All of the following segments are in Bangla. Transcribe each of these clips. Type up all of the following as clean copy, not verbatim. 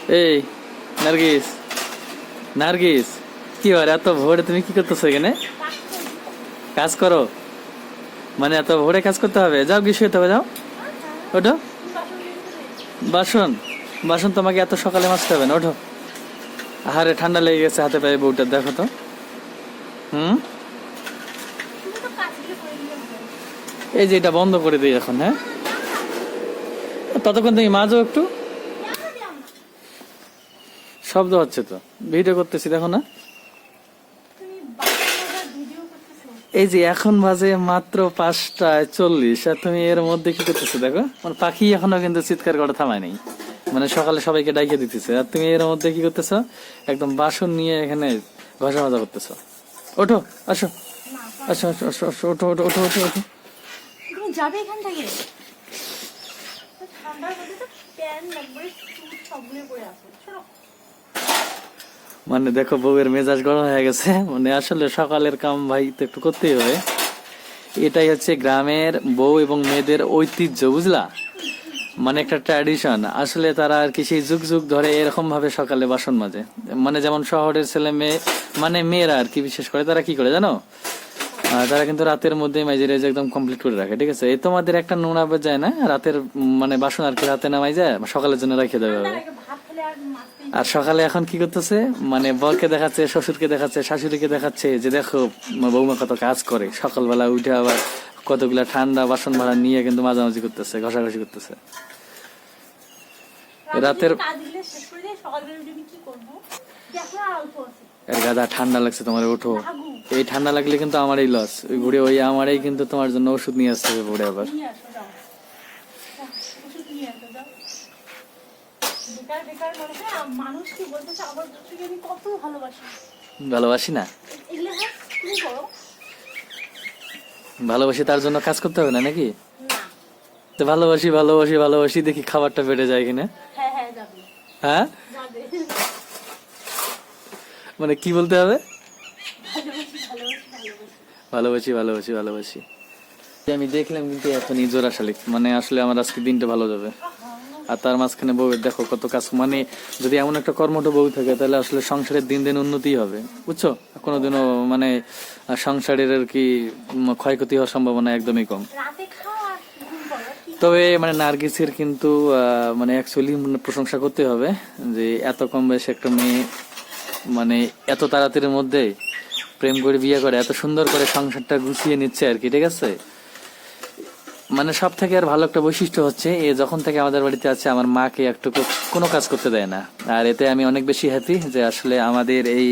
এই নার্গিস, নার্গিস, কি হয় এত ভোরে তুমি কি করতেছো এখানে? কাজ করো মানে এত ভোরে কাজ করতে হবে? যাও গিয়ে শুয়ে হবে, যাও ওঠো। বাসন বাসন তোমাকে এত সকালে মাজতে হবে না, ওঠো। আহারে ঠান্ডা লেগে গেছে হাতে পায়ে বউটা, দেখো তো। হুম, এই যে এটা বন্ধ করে দিই এখন। হ্যাঁ, ততক্ষণ তুমি মাজো একটু। শব্দ হচ্ছে তো, ভিডিও করতেছি, দেখো না। এই যে এখন বাজে মাত্র 5:40, আর তুমি এর মধ্যে কি করতেছো দেখো। মানে পাখি এখনো কিন্তু চিৎকার করে থামায় নাই, মানে সকালে সবাইকে ডাইকে দিতেছে, আর তুমি এর মধ্যে কি করতেছো? একদম বাসন নিয়ে এখানে ঘষা মাজা করতেছো। ওঠো, আসো আসো আসো আসো আসো, ওঠো ওঠো ওঠো ওঠো ওঠো। তুমি যাবে এখান থেকে? ঠান্ডার মধ্যে তো প্যান্ট লাগবে, স্যুট সবগুলো পরে আসো, চলো। মানে দেখো বউয়ের মেজাজ গরম হয়ে গেছে। মানে আসলে সকালের কাম ভাই তো একটু করতেই হবে। এটাই হচ্ছে গ্রামের বউ এবং মেয়েদের ঐতিহ্য, বুঝলা? মানে একটা ট্র্যাডিশন। আসলে তারা আর কি সেই যুগ যুগ ধরে এরকম ভাবে সকালে বাসন মাজে। মানে যেমন শহরের ছেলে মেয়ে, মানে মেয়েরা আর কি বিশেষ করে তারা কি করে জানো, তারা কিন্তু রাতের মধ্যে মাইজে রেজে একদম কমপ্লিট করে রাখে, ঠিক আছে? এই তোমাদের একটা নোংরা যায় না রাতের, মানে বাসন আর কি রাতে নামাই যায়, সকালের জন্য রেখে দেবে। ভাত খেলে আর মাছতেই আর সকালে এখন কি করতেছে, মানে বরকে দেখাচ্ছে, শ্বশুরকে দেখাচ্ছে, শাশুড়িকে দেখাচ্ছে যে দেখো বৌমা কত কাজ করে, সকালবেলা উঠে আবার কতগুলা ঠান্ডা বাসন ভাড়া নিয়ে কিন্তু মাঝামাঝি করতেছে, ঘষাঘষি করতেছে। রাতের কাজগুলো শেষ করে দিয়ে সকালবেলা উঠে আমি কি করবো? দেখো আর অল্প আছে। এর গাদা ঠান্ডা লাগছে তোমার, ওঠো। লাগু এই ঠান্ডা লাগলে কিন্তু আমারই লস, ওই ঘুরে ওই আমারই কিন্তু তোমার জন্য ওষুধ নিয়ে আসতে হবে পরে আবার। নিয়ে আসো, যাও। ওষুধ নিয়ে আসো, যাও। বেকার বেকার মানুষ, মানুষ কি বলতেছে আমার বলছে আমি কত ভালোবাসি। ভালোবাসি না, এগুলো হ্যাঁ তুমি করো ভালোবাসি তার জন্য কাজ করতে হবে না নাকি? না। তো ভালোবাসি ভালোবাসি ভালোবাসি দেখি খাবারটা বেড়ে যায় কিনা। হ্যাঁ হ্যাঁ যাবে হ্যাঁ, যাবে। মানে কি বলতে হবে? ভালোবাসি ভালোবাসি ভালোবাসি। ভালোবাসি ভালোবাসি ভালোবাসি। আমি দেখলাম কিন্তু এখন জোর শালিক, মানে আসলে আমার আজকে দিনটা ভালো যাবে। আর তার মাঝখানে বউয়ের দেখো কত কাজ, মানে যদি এমন একটা কর্মঠ বউ থাকে তাহলে আসলে সংসারের দিন দিন উন্নতি হবে, বুঝছো? কোনোদিনও মানে সংসারের আর কি ক্ষয়ক্ষতি হওয়ার সম্ভাবনা একদমই কম। রাতে খাও আর ঘুম করো, ঠিক তবে মানে নার্গিসের কিন্তু মানে অ্যাকচুয়ালি প্রশংসা করতে হবে যে এত কম বয়সে একটা মেয়ে মানে এত তাড়াতাড়ির মধ্যে প্রেম করে বিয়ে করে এত সুন্দর করে সংসারটা গুছিয়ে নিচ্ছে আর কি, ঠিক আছে? মানে সব থেকে আর ভালো একটা বৈশিষ্ট্য হচ্ছে এ যখন থেকে আমাদের বাড়িতে আছে আমার মাকে একটু কোনো কাজ করতে দেয় না। আর এতে আমি অনেক বেশি হ্যাপি যে আসলে আমাদের এই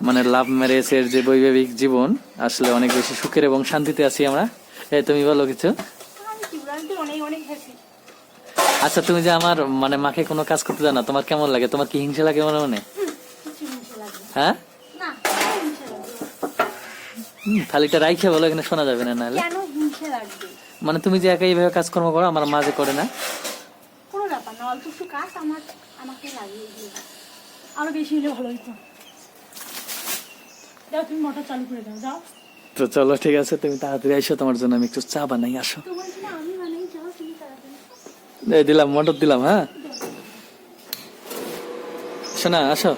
মানে লাভ ম্যারেজের যে বৈবাহিক জীবন আসলে অনেক বেশি সুখের এবং শান্তিতে আছি আমরা। এই তুমি বলো কিছু। আমি জীবনটা অনেক অনেক হ্যাপি। আচ্ছা, তুমি যে আমার মানে মাকে কোনো কাজ করতে দাও না, তোমার কেমন লাগে? তোমার কি হিংসা লাগে মনে মনে? কিছু হিংসা লাগবে হ্যাঁ, না, কেন হিংসা লাগবে? থালিটা রাইখে বলো, এখানে শোনা যাবে না নাহলে। কেন হিংসা লাগবে? মানে তুমি যে একা এইভাবে কাজকর্ম করো, আমার মা যে করে না। কোনো ব্যাপার না, অল্প একটু কাজ আমাকে লাগিয়ে দিয়ে আরো বেশি হলে ভালো হতো। দাও তুমি মোটর চালু করে দাও, যাও। তো চলো ঠিক আছে, তুমি তাড়াতাড়ি আইসো, তোমার জন্য আমি একটু চা বানাই, আসো। তোমার জন্য আমি বানাই, যাও তুমি তাড়াতাড়ি। এই দিলাম, মোটর দিলাম। হ্যাঁ, শোনা, আসো।